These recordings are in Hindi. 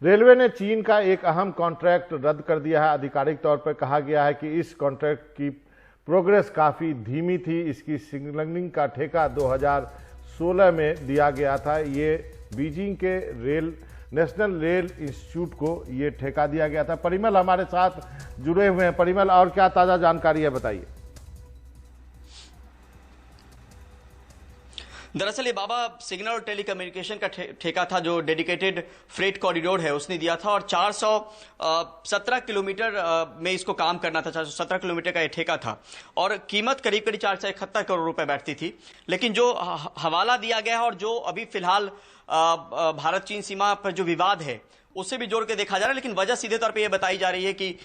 रेलवे ने चीन का एक अहम कॉन्ट्रैक्ट रद्द कर दिया है। आधिकारिक तौर पर कहा गया है कि इस कॉन्ट्रैक्ट की प्रोग्रेस काफ़ी धीमी थी। इसकी सिग्नलिंग का ठेका 2016 में दिया गया था। ये बीजिंग के नेशनल रेल इंस्टीट्यूट को ये ठेका दिया गया था। परिमल हमारे साथ जुड़े हुए हैं। परिमल, और क्या ताज़ा जानकारी है, बताइए। दरअसल ये बाबा सिग्नल और टेलीकम्युनिकेशन का ठेका था, जो डेडिकेटेड फ्रेट कॉरिडोर है उसने दिया था, और 417 किलोमीटर में इसको काम करना था। 417 किलोमीटर का ये ठेका था और कीमत करीब करीब 471 करोड़ रुपए बैठती थी। लेकिन जो हवाला दिया गया है और जो अभी फिलहाल भारत चीन सीमा पर जो विवाद है उससे भी जोड़ के देखा जा रहा है, लेकिन वजह सीधे तौर पर यह बताई जा रही है कि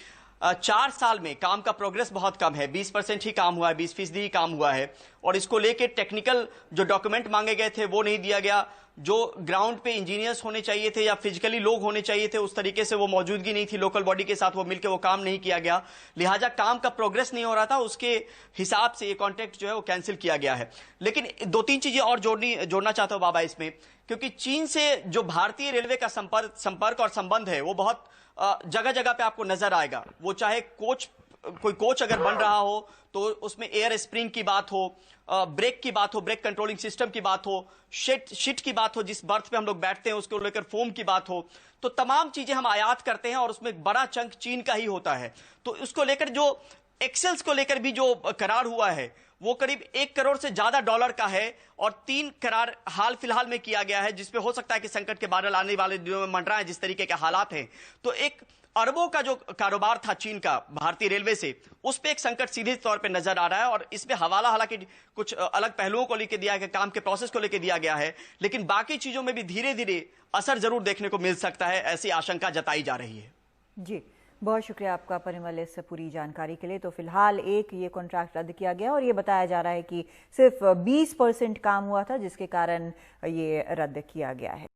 4 साल में काम का प्रोग्रेस बहुत कम है। 20% ही काम हुआ है, 20% ही काम हुआ है, और इसको लेके टेक्निकल जो डॉक्यूमेंट मांगे गए थे वो नहीं दिया गया। जो ग्राउंड पे इंजीनियर्स होने चाहिए थे या फिजिकली लोग होने चाहिए थे, उस तरीके से वो मौजूदगी नहीं थी। लोकल बॉडी के साथ वो मिलकर वो काम नहीं किया गया, लिहाजा काम का प्रोग्रेस नहीं हो रहा था। उसके हिसाब से ये कॉन्ट्रैक्ट जो है वो कैंसिल किया गया है। लेकिन 2-3 चीजें और जोड़ना चाहता हूं बाबा इसमें, क्योंकि चीन से जो भारतीय रेलवे का संपर्क और संबंध है वो बहुत जगह जगह पे आपको नजर आएगा। वो चाहे कोई कोच अगर बन रहा हो तो उसमें एयर स्प्रिंग की बात हो, ब्रेक की बात हो, ब्रेक कंट्रोलिंग सिस्टम की बात हो, शीट की बात हो, जिस बर्थ पे हम लोग बैठते हैं उसको लेकर फोम की बात हो, तो तमाम चीजें हम आयात करते हैं और उसमें बड़ा चंक चीन का ही होता है। तो उसको लेकर जो एक्सेल्स को लेकर भी जो करार हुआ है वो करीब 1 करोड़ से ज्यादा डॉलर का है, और 3 करार हाल फिलहाल में किया गया है, जिसपे हो सकता है कि संकट के बादल आने वाले दिनों में मंडराए जिस तरीके के हालात हैं। तो एक अरबों का जो कारोबार था चीन का भारतीय रेलवे से, उस पे एक संकट सीधे तौर पे नजर आ रहा है, और इसमें हवाला हालांकि कुछ अलग पहलुओं को लेकर दिया गया, काम के प्रोसेस को लेकर दिया गया है, लेकिन बाकी चीजों में भी धीरे धीरे असर जरूर देखने को मिल सकता है, ऐसी आशंका जताई जा रही है। जी, बहुत शुक्रिया आपका परिमल इस पूरी जानकारी के लिए। तो फिलहाल ये कॉन्ट्रैक्ट रद्द किया गया और ये बताया जा रहा है कि सिर्फ 20% काम हुआ था, जिसके कारण ये रद्द किया गया है।